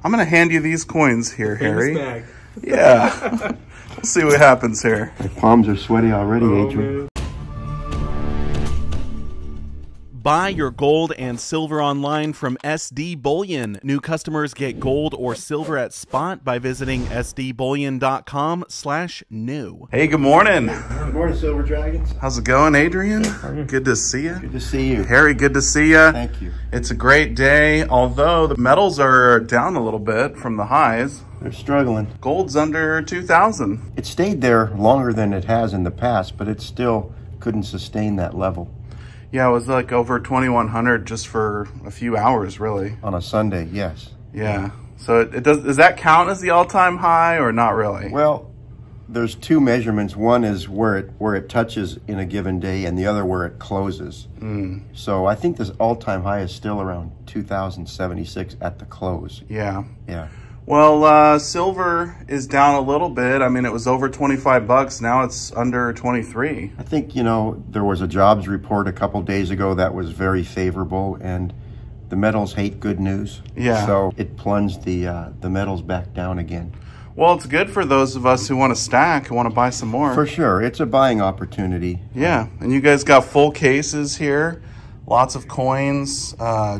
I'm gonna hand you these coins here, Harry. Bag. Yeah. We'll see what happens here. My palms are sweaty already, Adrian. Man. Buy your gold and silver online from SD Bullion. New customers get gold or silver at spot by visiting sdbullion.com/new. Hey, good morning. Good morning, Silver Dragons. How's it going, Adrian? Good to see you. Good to see you. Harry, good to see you. Thank you. It's a great day, although the metals are down a little bit from the highs. They're struggling. Gold's under 2,000. It stayed there longer than it has in the past, but it still couldn't sustain that level. Yeah, it was like over 2,100 just for a few hours, really. On a Sunday, yes. Yeah. So it does that count as the all-time high or not really? Well, there's two measurements. One is where it touches in a given day, and the other where it closes. So I think this all-time high is still around 2,076 at the close. Yeah. Yeah. Well, silver is down a little bit. I mean, it was over 25 bucks. Now it's under 23. I think, you know, there was a jobs report a couple days ago that was very favorable, and the metals hate good news. Yeah. So it plunged the metals back down again. Well, it's good for those of us who want to stack, who want to buy some more. For sure. It's a buying opportunity. Yeah. And you guys got full cases here. Lots of coins.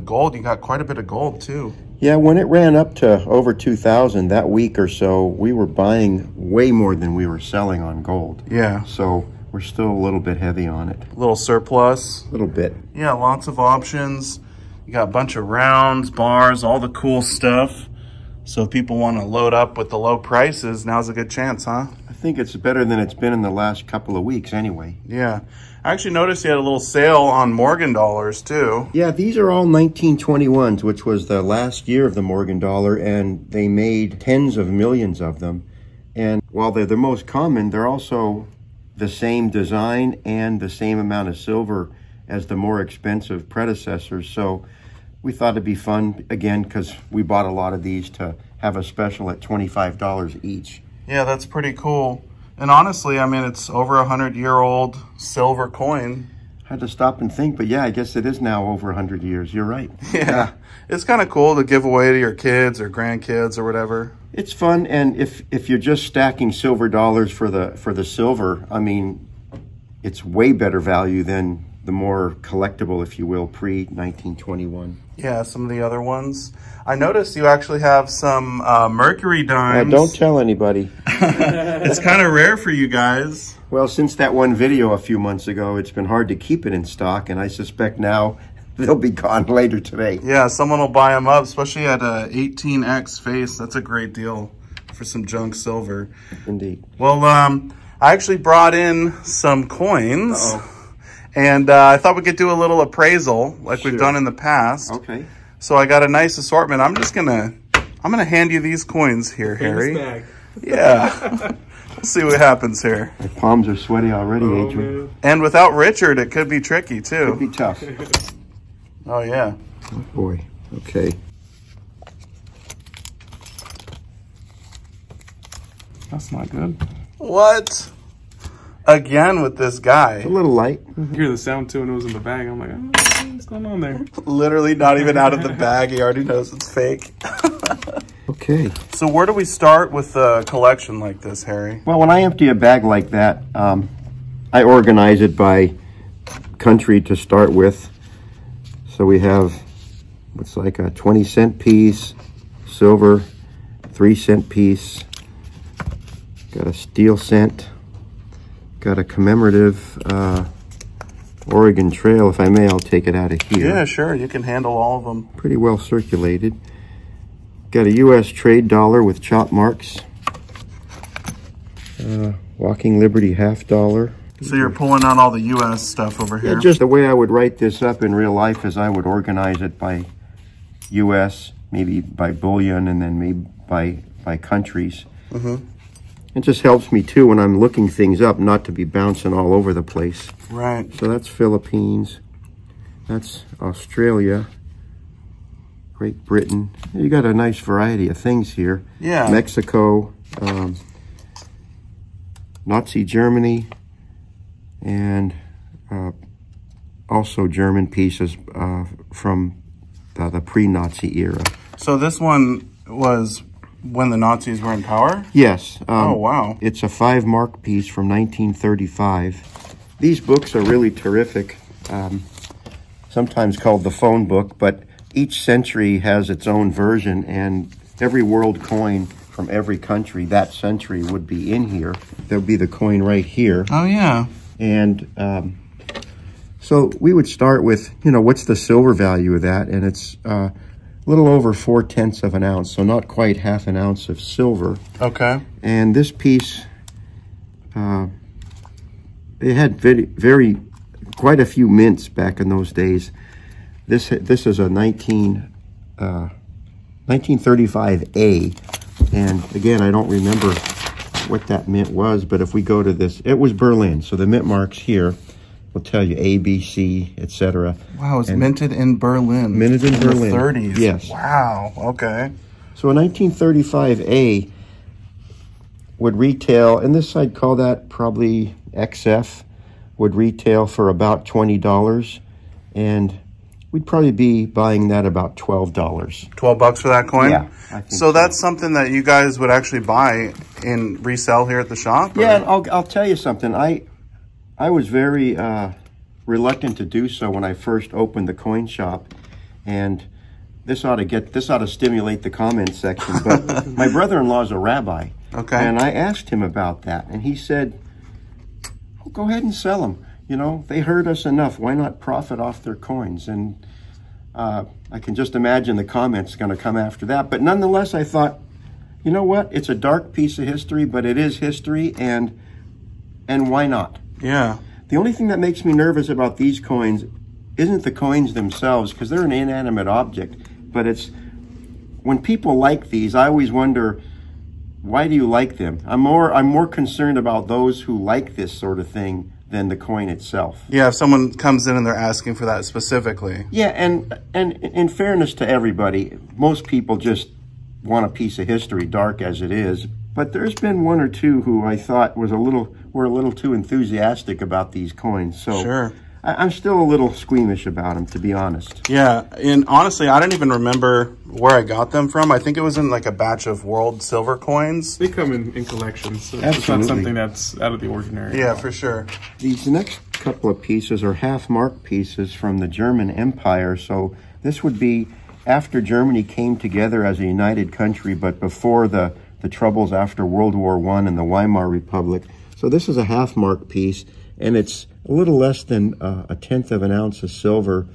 Gold, you got quite a bit of gold too. Yeah, when it ran up to over 2,000 that week or so, we were buying way more than we were selling on gold. Yeah. So we're still a little bit heavy on it. A little surplus. A little bit. Yeah, lots of options. You got a bunch of rounds, bars, all the cool stuff. So if people want to load up with the low prices, now's a good chance, huh? I think it's better than it's been in the last couple of weeks anyway. Yeah. I actually noticed you had a little sale on Morgan dollars too. Yeah, these are all 1921s, which was the last year of the Morgan dollar, and they made tens of millions of them. And while they're the most common, they're also the same design and the same amount of silver as the more expensive predecessors. So we thought it'd be fun, again, because we bought a lot of these to have a special at $25 each. Yeah, that's pretty cool. And honestly, I mean, it's over 100-year-old silver coin. Had to stop and think, but yeah, I guess it is now over 100 years. You're right. Yeah. It's kind of cool to give away to your kids or grandkids or whatever. It's fun, and if you're just stacking silver dollars for the silver, I mean, it's way better value than the more collectible, if you will, pre-1921. Yeah, some of the other ones. I noticed you actually have some mercury dimes. Don't tell anybody. It's kind of rare for you guys. Well, since that one video a few months ago, it's been hard to keep it in stock, and I suspect now they'll be gone later today. Yeah, someone will buy them up, especially at a 18X face. That's a great deal for some junk silver. Indeed. Well, I actually brought in some coins. Uh-oh. And I thought we could do a little appraisal like we've done in the past. Okay. So I got a nice assortment. I'm gonna hand you these coins here, Harry. Bag. Yeah. We'll see what happens here. My palms are sweaty already, Adrian. Man. And without Richard, it could be tricky too. Could be tough. Oh yeah. Oh boy. Okay. That's not good. What? Again with this guy. A little light. You hear the sound too, and it was in the bag. I'm like, oh, what's going on there? Literally not even out of the bag. He already knows it's fake. Okay. So where do we start with a collection like this, Harry? Well, when I empty a bag like that, I organize it by country to start with. So we have what's like a 20-cent piece, silver, 3-cent piece, got a steel cent, got a commemorative Oregon Trail. If I may, I'll take it out of here. Yeah, sure. You can handle all of them. Pretty well circulated. Got a U.S. trade dollar with chop marks. Walking Liberty $50. So you're pulling out all the U.S. stuff over here. Yeah, just the way I would write this up in real life is I would organize it by U.S., maybe by bullion, and then maybe by countries. It just helps me too when I'm looking things up not to be bouncing all over the place. Right. So that's Philippines. That's Australia. Great Britain. You got a nice variety of things here. Yeah. Mexico, Nazi Germany, and also German pieces from the pre-Nazi era. So this one was when the Nazis were in power? Yes. Oh, wow. It's a 5-mark piece from 1935. These books are really terrific, sometimes called the phone book, but each century has its own version, and every world coin from every country that century would be in here. There'll be the coin right here. Oh, yeah. And so we would start with, you know, what's the silver value of that? And it's a little over 4/10 of an ounce, so not quite half an ounce of silver. Okay. And this piece, it had quite a few mints back in those days. This is a 1935A, and again, I don't remember what that mint was, but if we go to this, it was Berlin, so the mint marks here will tell you A, B, C, etc. Wow, it's minted in Berlin. Minted in Berlin. The 30s. Yes. Wow, okay. So a 1935A would retail, and this I'd call that probably XF, would retail for about $20, and we'd probably be buying that about $12. $12 for that coin? Yeah. I think so that's something that you guys would actually buy and resell here at the shop? Yeah, and I'll tell you something. I was very reluctant to do so when I first opened the coin shop, and this ought to stimulate the comment section. But my brother-in-law is a rabbi, okay, and I asked him about that, and he said, "Oh, go ahead and sell them. You know, they hurt us enough. Why not profit off their coins?" And I can just imagine the comments going to come after that. But nonetheless, I thought, you know what? It's a dark piece of history, but it is history, and why not? Yeah. The only thing that makes me nervous about these coins isn't the coins themselves, because they're an inanimate object, but it's when people like these, I always wonder, why do you like them? I'm more concerned about those who like this sort of thing than the coin itself. Yeah, if someone comes in and they're asking for that specifically. Yeah, and in fairness to everybody, most people just want a piece of history, dark as it is. But there's been one or two who I thought were a little too enthusiastic about these coins. So sure. I'm still a little squeamish about them, to be honest. Yeah, and honestly, I don't even remember where I got them from. I think it was in like a batch of world silver coins. They come in collections, so Absolutely. it's not something that's out of the ordinary. Yeah, for sure. These next couple of pieces are half-mark pieces from the German Empire. So this would be after Germany came together as a united country, but before the troubles after World War I and the Weimar Republic. So this is a half-mark piece, and it's a little less than 1/10 of an ounce of silver.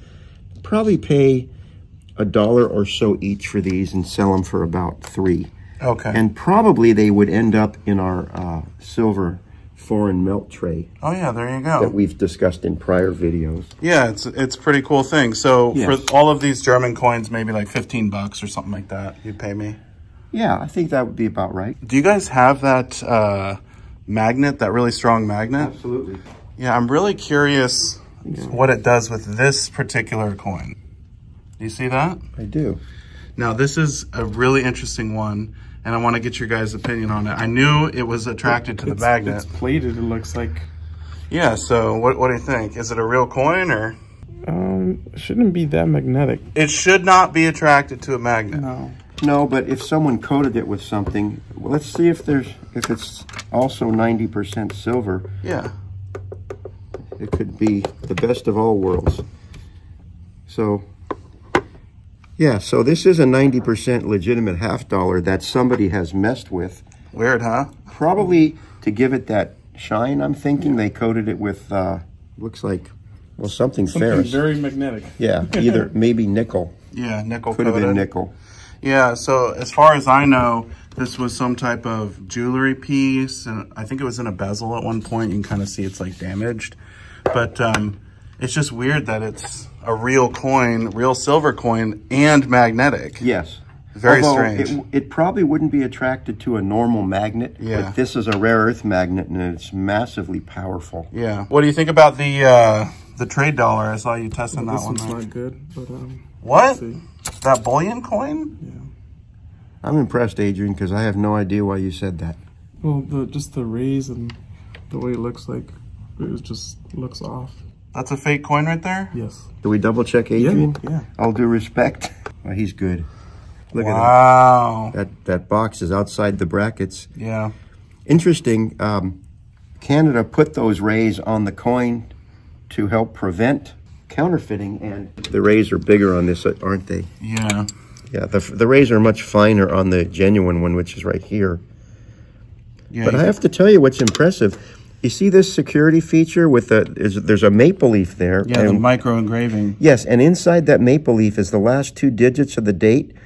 Probably pay $1 or so each for these and sell them for about $3. Okay. And probably they would end up in our silver foreign melt tray. Oh yeah, there you go. That we've discussed in prior videos. Yeah, it's a pretty cool thing. So Yes. for all of these German coins, maybe like $15 or something like that, you'd pay me. Yeah, I think that would be about right. Do you guys have that magnet, that really strong magnet? Absolutely. Yeah, I'm really curious what it does with this particular coin. Do you see that? I do. Now, this is a really interesting one, and I want to get your guys' opinion on it. I knew it was attracted to the magnet. It's plated, it looks like. Yeah, so what do you think? Is it a real coin, or? It shouldn't be that magnetic. It should not be attracted to a magnet. No. No, but if someone coated it with something, well, let's see if it's also 90% silver. Yeah. It could be the best of all worlds. So, yeah, so this is a 90% legitimate $half that somebody has messed with. Weird, huh? Probably to give it that shine, I'm thinking they coated it with, looks like, well, something ferrous. Very magnetic. Yeah, either maybe nickel. Yeah, nickel Could have coated. been nickel. Yeah, so as far as I know, this was some type of jewelry piece, and I think it was in a bezel at one point. You can kind of see it's like damaged. But it's just weird that it's a real coin, real silver coin, and magnetic. Yes. Very Although strange. It probably wouldn't be attracted to a normal magnet, Yeah. but this is a rare earth magnet, and it's massively powerful. Yeah. What do you think about the trade dollar? I saw you testing that This one. one's Right? not good, but What? let's see. That bullion coin? Yeah. I'm impressed, Adrian, because I have no idea why you said that. Well, just the rays and the way it looks like, it just looks off. That's a fake coin right there? Yes. Do we double check Adrian? Yeah. All due respect. Well, he's good. Look at wow. that box is outside the brackets. Yeah. Interesting. Canada put those rays on the coin to help prevent counterfeiting, and the rays are bigger on this, aren't they? Yeah. Yeah, the rays are much finer on the genuine one, which is right here. Yeah. But I have to tell you what's impressive. You see this security feature with there's a maple leaf there. Yeah, the micro engraving. Yes, and inside that maple leaf is the last 2 digits of the date,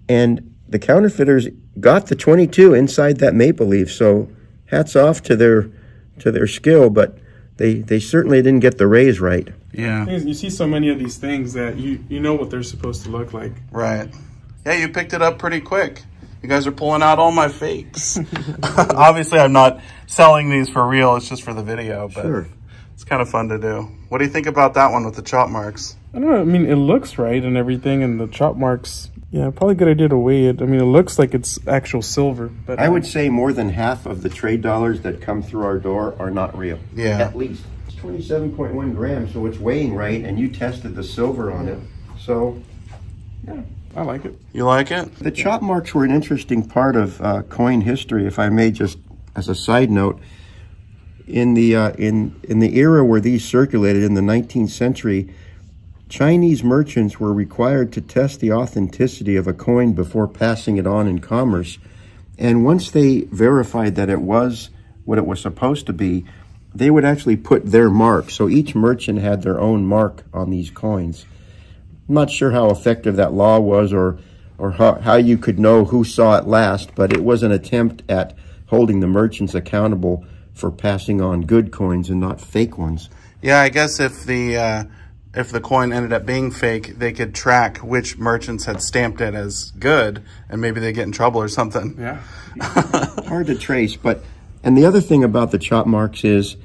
and the counterfeiters got the 22 inside that maple leaf. So hats off to their skill, but they certainly didn't get the rays right. Yeah. You see so many of these things that you know what they're supposed to look like. Right. Yeah, you picked it up pretty quick. You guys are pulling out all my fakes. Obviously, I'm not selling these for real. It's just for the video, but Sure. It's kind of fun to do. What do you think about that one with the chop marks? I don't know. I mean, it looks right and everything, and the chop marks. Yeah, probably a good idea to weigh it. I mean, it looks like it's actual silver, but I would say more than half of the trade dollars that come through our door are not real. Yeah. At least. It's 27.1 grams, so it's weighing right, and you tested the silver on it. So, yeah, I like it. You like it? the chop marks were an interesting part of coin history, if I may, just as a side note. In the era where these circulated in the 19th century, Chinese merchants were required to test the authenticity of a coin before passing it on in commerce. And once they verified that it was what it was supposed to be, they would actually put their mark. So each merchant had their own mark on these coins. I'm not sure how effective that law was or how you could know who saw it last, but it was an attempt at holding the merchants accountable for passing on good coins and not fake ones. Yeah, I guess if the coin ended up being fake, they could track which merchants had stamped it as good, and maybe they get in trouble or something. Yeah. Hard to trace, and the other thing about the chop marks is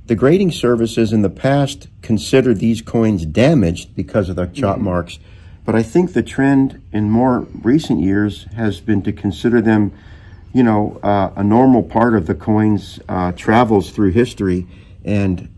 the grading services in the past considered these coins damaged because of the chop marks, but I think the trend in more recent years has been to consider them, you know, a normal part of the coin's travels through history. And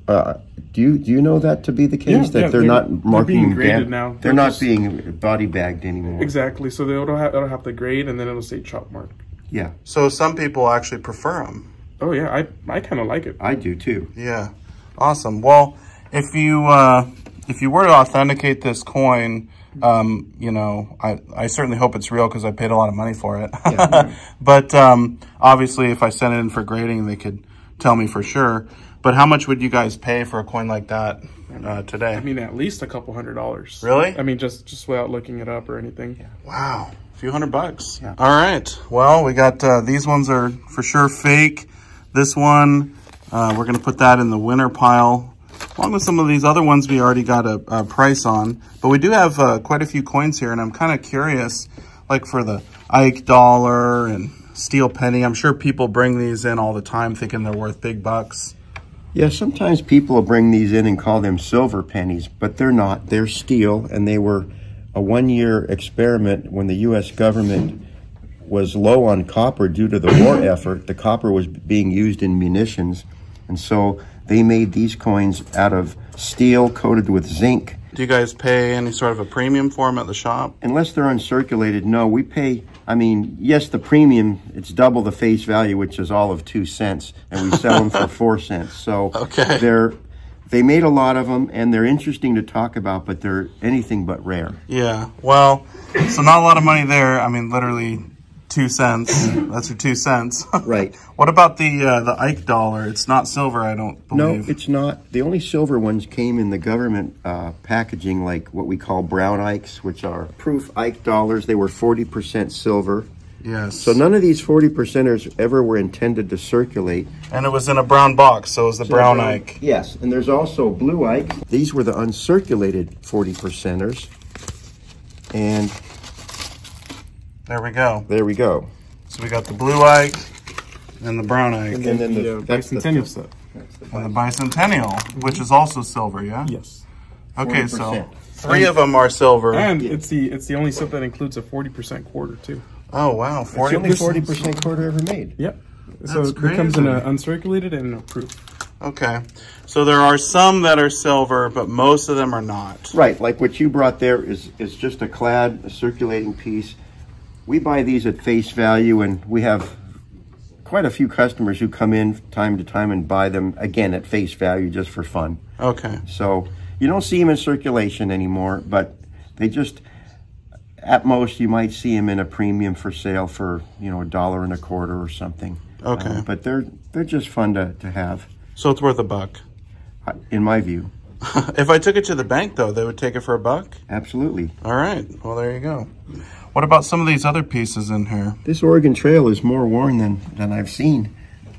do you know that to be the case, that they're not marking being graded now? They're not being body bagged anymore. Exactly. So it'll have the grade, and then it'll say chop mark. Yeah. So some people actually prefer them. Oh yeah, I kind of like it. I do too. Yeah, awesome. Well, if you were to authenticate this coin, you know, I certainly hope it's real because I paid a lot of money for it. Yeah. But obviously, if I sent it in for grading, they could tell me for sure. But how much would you guys pay for a coin like that today? I mean, at least a couple $100. Really? I mean, just without looking it up or anything. Yeah. Wow, a few $100. Yeah. All right. Well, we got these ones are for sure fake. This one, we're gonna put that in the winner pile, along with some of these other ones we already got a price on. But we do have quite a few coins here, and I'm kind of curious, like for the Ike dollar and steel penny. I'm sure people bring these in all the time thinking they're worth big bucks. Yeah, sometimes people will bring these in and call them silver pennies, but they're not. They're steel, and they were a one-year experiment when the U.S. government was low on copper due to the war effort. The copper was being used in munitions, and so they made these coins out of steel coated with zinc. Do you guys pay any sort of a premium for them at the shop? Unless they're uncirculated, no. We pay, I mean, yes, the premium, it's double the face value, which is all of 2 cents, and we sell them for 4 cents. So okay. They made a lot of them, and they're interesting to talk about, but they're anything but rare. Yeah, well, so not a lot of money there. I mean, literally 2 cents. That's your 2 cents. Right. What about the Ike dollar? It's not silver, I don't believe. No, it's not. The only silver ones came in the government packaging, like what we call brown Ikes, which are proof Ike dollars. They were 40% silver. Yes. So none of these 40%ers ever were intended to circulate. And it was in a brown box, so it was the brown Ike. Yes, and there's also blue Ike. These were the uncirculated 40%ers. And there we go. There we go. So we got the blue Ike and the brown Ike. And then the bicentennial set. And the bicentennial, which is also silver, yeah? Yes. Okay, 40%. So 3 of them are silver. And it's the only set that includes a 40% quarter too. Oh wow, 40%. It's the only 40% quarter ever made. Yep. That's so it crazy. comes in an uncirculated and a proof. Okay. So there are some that are silver, but most of them are not. Right, like what you brought there is just a clad, a circulating piece. We buy these at face value, and we have quite a few customers who come in time to time and buy them again at face value just for fun. Okay. So you don't see them in circulation anymore, but they just, at most, you might see them in a premium for sale for, you know, $1.25 or something. Okay. But they're just fun to have, So it's worth $1. in my view. If I took it to the bank, though, they would take it for $1? Absolutely. All right. Well, there you go. What about some of these other pieces in here? This Oregon Trail is more worn than I've seen.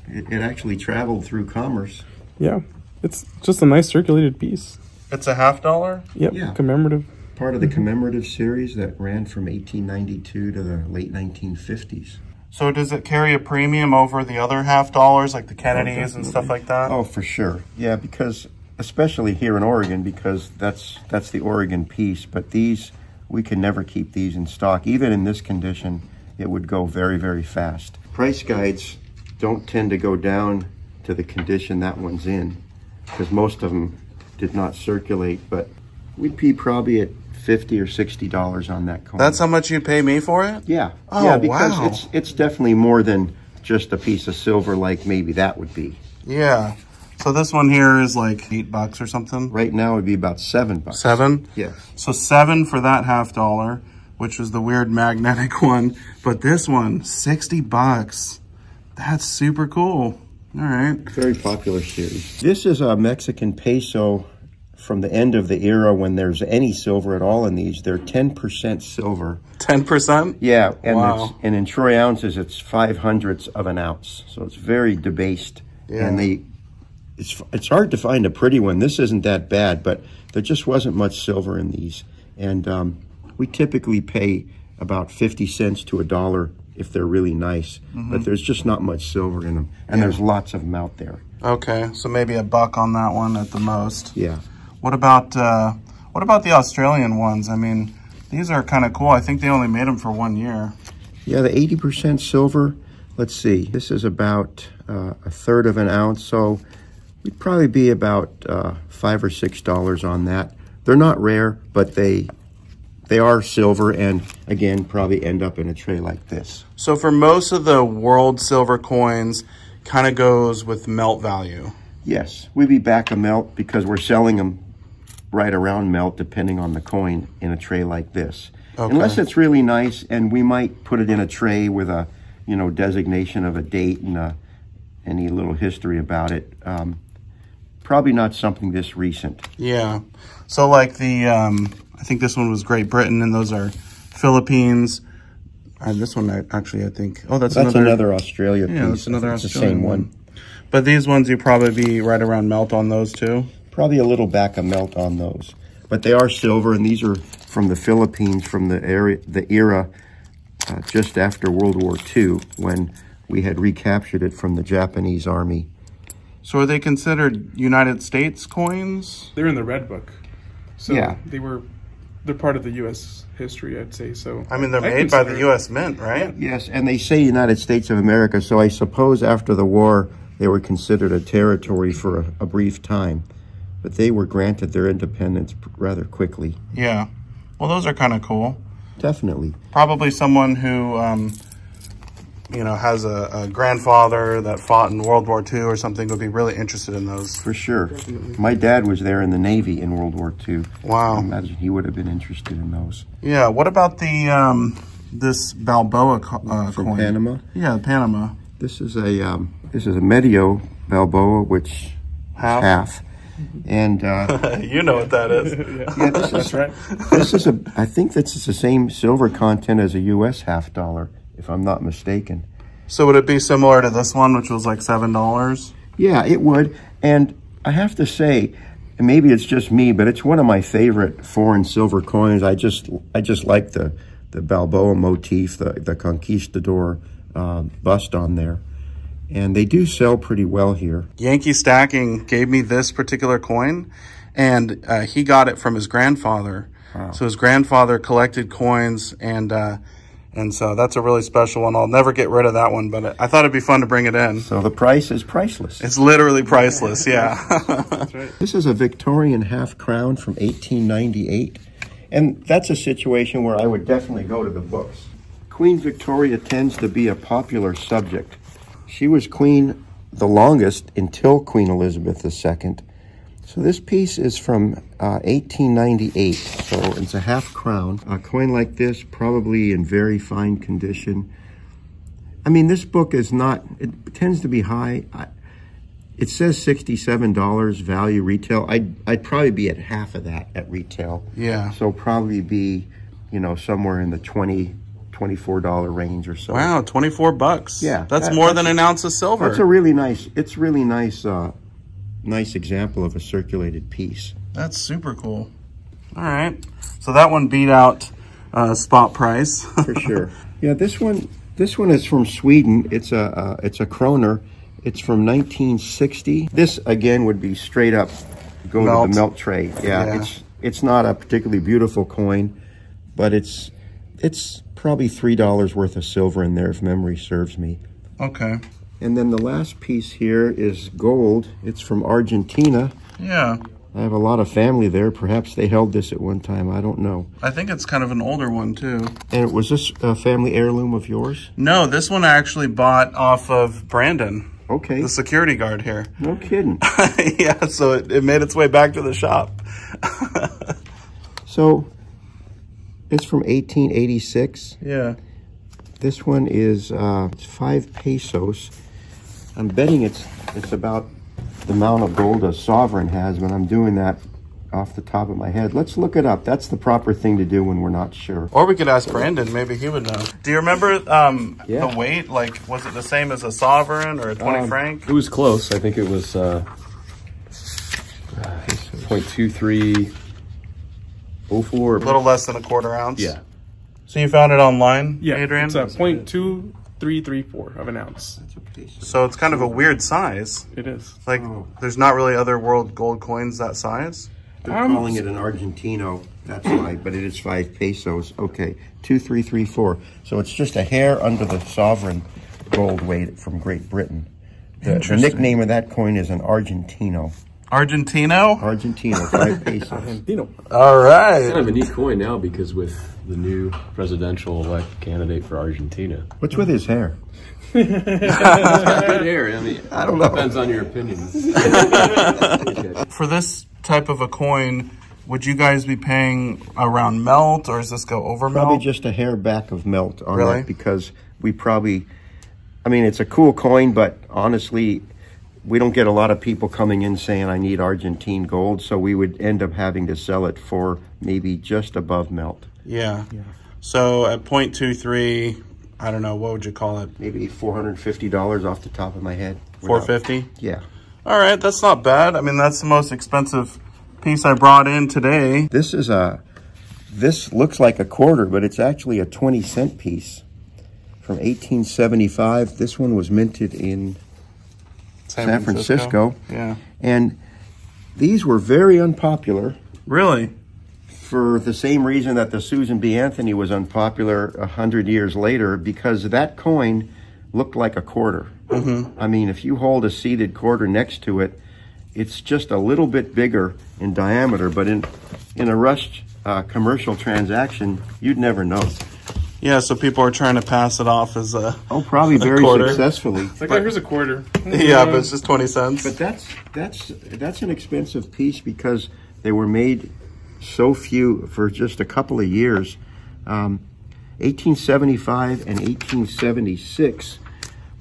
It actually traveled through commerce. Yeah, it's just a nice circulated piece. It's a $50? Yep, Yeah. commemorative. Part of the commemorative series that ran from 1892 to the late 1950s. So does it carry a premium over the other $50, like the Kennedys and stuff like that? Oh, for sure. Yeah, because especially here in Oregon, because that's the Oregon piece. But these, we can never keep these in stock. Even in this condition, it would go very, very fast. Price guides don't tend to go down to the condition that one's in, because most of them did not circulate. But we'd be probably at $50 or $60 on that coin. That's how much you pay me for it? Yeah. Oh, yeah, because wow. it's definitely more than just a piece of silver like maybe that would be. Yeah. So this one here is like $8 or something? Right now it'd be about $7. 7? Yes. So 7 for that $50, which was the weird magnetic one. But this one, $60. That's super cool. All right. Very popular series. This is a Mexican peso from the end of the era when there's any silver at all in these. They're 10% silver. 10%? Yeah, and Wow. and in troy ounces, it's 5/100ths of an ounce. So it's very debased. Yeah. And it's hard to find a pretty one. This isn't that bad, but there just wasn't much silver in these. And we typically pay about 50 cents to $1 if they're really nice. But there's just not much silver in them. And there's lots of them out there. Okay, so maybe $1 on that one at the most. Yeah. What about the Australian ones? I mean, these are kind of cool. I think they only made them for 1 year. Yeah, the 80% silver, let's see, this is about 1/3 of an ounce, so we'd probably be about $5 or $6 on that. They're not rare, but they are silver, and again, probably end up in a tray like this. So for most of the world silver coins, kind of goes with melt value. Yes, we'd be back a melt because we're selling them right around melt, depending on the coin, in a tray like this. Okay. Unless it's really nice, and we might put it in a tray with a, you know, designation of a date and any little history about it. Probably not something this recent. Yeah. So like the, I think this one was Great Britain, and those are Philippines. And this one, actually, I think, oh, that's another Australia piece. Yeah, that's another it's Australian the same one. But these ones, you probably be right around melt on those too. Probably a little back of melt on those. But they are silver, and these are from the Philippines, from the era just after World War II, when we had recaptured it from the Japanese army. So are they considered United States coins? They're in the Red Book. So Yeah. they're part of the U.S. history, I'd say. So I mean, they're made by the U.S. Mint, right? Yes, and they say United States of America, so I suppose after the war, they were considered a territory for a brief time. But they were granted their independence rather quickly. Yeah. Well, those are kind of cool. Definitely. Probably someone who, you know, has a grandfather that fought in World War II or something would be really interested in those. For sure. Definitely. My dad was there in the Navy in World War II. Wow. I imagine he would have been interested in those. Yeah. What about the this Balboa From coin? Panama? Yeah, Panama. This is a Medio Balboa, which half. And you know what that is. yeah, that's right. I think this is the same silver content as a U.S. $50, if I'm not mistaken. So would it be similar to this one, which was like $7? Yeah, it would. And I have to say, and maybe it's just me, but it's one of my favorite foreign silver coins. I just like the Balboa motif, the conquistador bust on there. And they do sell pretty well here. Yankee Stacking gave me this particular coin, and he got it from his grandfather. Wow. So his grandfather collected coins, and And so that's a really special one. I'll never get rid of that one, but I thought it'd be fun to bring it in. So the price is priceless. It's literally priceless, yeah. That's right. This is a Victorian half crown from 1898. And that's a situation where I would definitely go to the books. Queen Victoria tends to be a popular subject. She was queen the longest until Queen Elizabeth II. So this piece is from 1898, so it's a half crown. A coin like this, probably in very fine condition. I mean, this book is not, it tends to be high. It says $67 value retail. I'd probably be at half of that at retail. Yeah. So probably be, you know, somewhere in the $24 range or so. Wow, 24 bucks. Yeah. That's more than an ounce of silver. That's a really nice, it's really nice, nice example of a circulated piece. That's super cool. All right. So that one beat out spot price. For sure. Yeah, this one is from Sweden. It's a kroner. It's from 1960. This again would be straight up go to the melt tray. Yeah. It's not a particularly beautiful coin, but it's probably $3 worth of silver in there if memory serves me. Okay. And then the last piece here is gold. It's from Argentina. Yeah. I have a lot of family there. Perhaps they held this at one time. I don't know. I think it's kind of an older one, too. And was this a family heirloom of yours? No, this one I actually bought off of Brandon. Okay. The security guard here. No kidding. Yeah, so it made its way back to the shop. So, it's from 1886. Yeah. This one is 5 pesos. I'm betting it's about the amount of gold a sovereign has, but I'm doing that off the top of my head. Let's look it up. That's the proper thing to do when we're not sure. Or we could ask Brandon. Maybe he would know. Do you remember Yeah. the weight? Like, was it the same as a sovereign or a 20 franc? It was close. I think it was 0.2304. A little less than a quarter ounce? Yeah. So you found it online, Yeah, Adrian? it's a 0.2334 of an ounce. So it's kind of a weird size. It is. Like, there's not really other world gold coins that size? They're calling it an Argentino. That's why, but it is 5 pesos. Okay, 2334. So it's just a hair under the sovereign gold weight from Great Britain. The nickname of that coin is an Argentino. Argentino? Argentino, 5 pesos. Argentino. All right. Kind of a neat coin now because with the new presidential elect candidate for Argentina. What's with his hair? He's got good hair. I mean, I don't know. Depends on your opinion. For this type of a coin, would you guys be paying around melt, or does this go over melt? Probably just a hair back of melt on Really? that because we probably, I mean, it's a cool coin, but honestly, we don't get a lot of people coming in saying, I need Argentine gold, so we would end up having to sell it for maybe just above melt. Yeah. So at 0.23, I don't know, what would you call it? Maybe $450 off the top of my head. $450? Yeah. All right, that's not bad. I mean, that's the most expensive piece I brought in today. This looks like a quarter, but it's actually a 20-cent piece from 1875. This one was minted in San Francisco. Yeah. And these were very unpopular. Really? For the same reason that the Susan B. Anthony was unpopular 100 years later, because that coin looked like a quarter. Mm-hmm. I mean, if you hold a seated quarter next to it, it's just a little bit bigger in diameter, but in a rushed commercial transaction, you'd never know. Yeah, so people are trying to pass it off as a probably very quarter. successfully. It's like, oh, here's a quarter. Yeah, but it's just 20 cents. But that's an expensive piece because they were made so few for just a couple of years. 1875 and 1876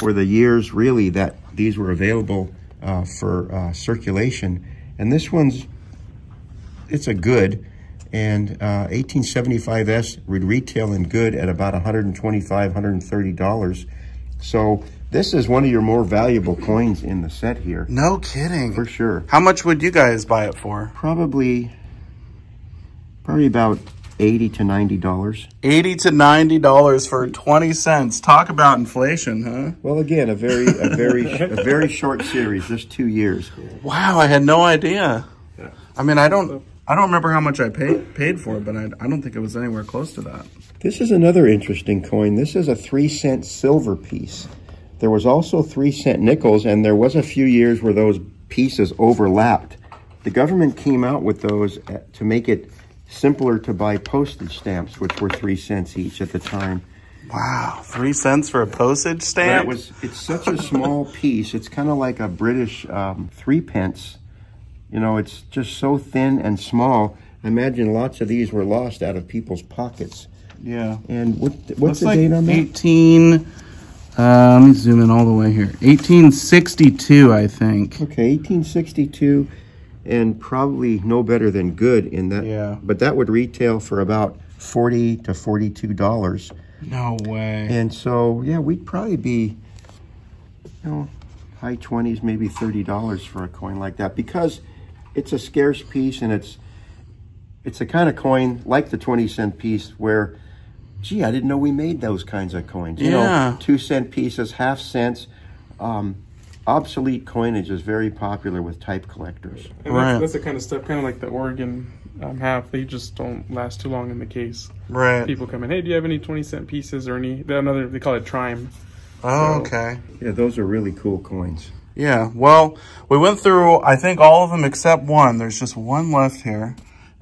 were the years really that these were available for circulation. And this one's, it's a good, and 1875S would retail in good at about $125, $130. So this is one of your more valuable coins in the set here. No kidding. For sure. How much would you guys buy it for? Probably about $80 to $90. $80 to $90 for 20 cents. Talk about inflation, huh? Well, again, a very short series, just 2 years. Wow, I had no idea. I mean, I don't I don't remember how much I paid for it, but I don't think it was anywhere close to that. This is another interesting coin. This is a 3-cent silver piece. There was also 3-cent nickels, and there was a few years where those pieces overlapped. The government came out with those to make it simpler to buy postage stamps, which were 3 cents each at the time. Wow, 3 cents for a postage stamp? It's such a small piece. It's kind of like a British 3 pence. You know, it's just so thin and small. I imagine lots of these were lost out of people's pockets. Yeah. And what's the date on that? 18, let me zoom in all the way here. 1862, I think. Okay, 1862, and probably no better than good in that. Yeah. But that would retail for about $40 to $42. No way. And so, yeah, we'd probably be, you know, high 20s, maybe $30 for a coin like that, because it's a scarce piece, and it's a kind of coin like the 20-cent piece where, gee, I didn't know we made those kinds of coins. You know, 2-cent pieces, half cents. Obsolete coinage is very popular with type collectors. And that's the kind of stuff, kind of like the Oregon half. They just don't last too long in the case. Right. People come in, hey, do you have any 20-cent pieces or any? They call it Trime. Oh, okay. Yeah, those are really cool coins. Yeah, well, we went through, I think, all of them except one. There's just one left here.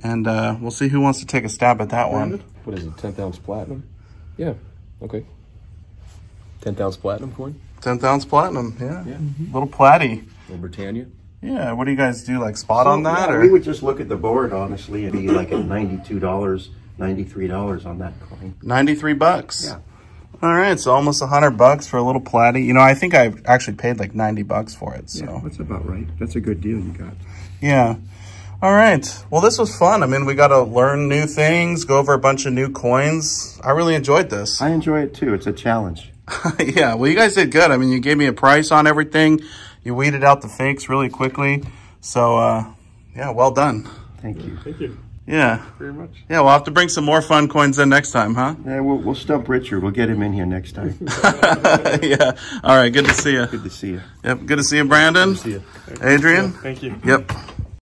And we'll see who wants to take a stab at that one. What is it, 10th ounce platinum? Yeah, okay. 10th ounce platinum coin? 10th ounce platinum, yeah. Little platty. Little Britannia? Yeah, what do you guys do, like spot on that? Yeah, or we would just look at the board, honestly, and be like at $92, $93 on that coin. 93 bucks. Yeah. All right, so almost $100 for a little platty. You know, I think I've actually paid like 90 bucks for it, so. Yeah, that's about right. That's a good deal you got. Yeah. All right. Well, this was fun. I mean, we got to learn new things, go over a bunch of new coins. I really enjoyed this. I enjoy it too. It's a challenge. Yeah, well, you guys did good. I mean, you gave me a price on everything. You weeded out the fakes really quickly. So, yeah, well done. Thank you. Thank you. Yeah. Very much. Yeah, we'll have to bring some more fun coins in next time, huh? Yeah, we'll stump Richard. We'll get him in here next time. Yeah. All right, good to see you. Good to see you. Yep, good to see you, Brandon. Good to see you. Adrian? Thank you. Yep.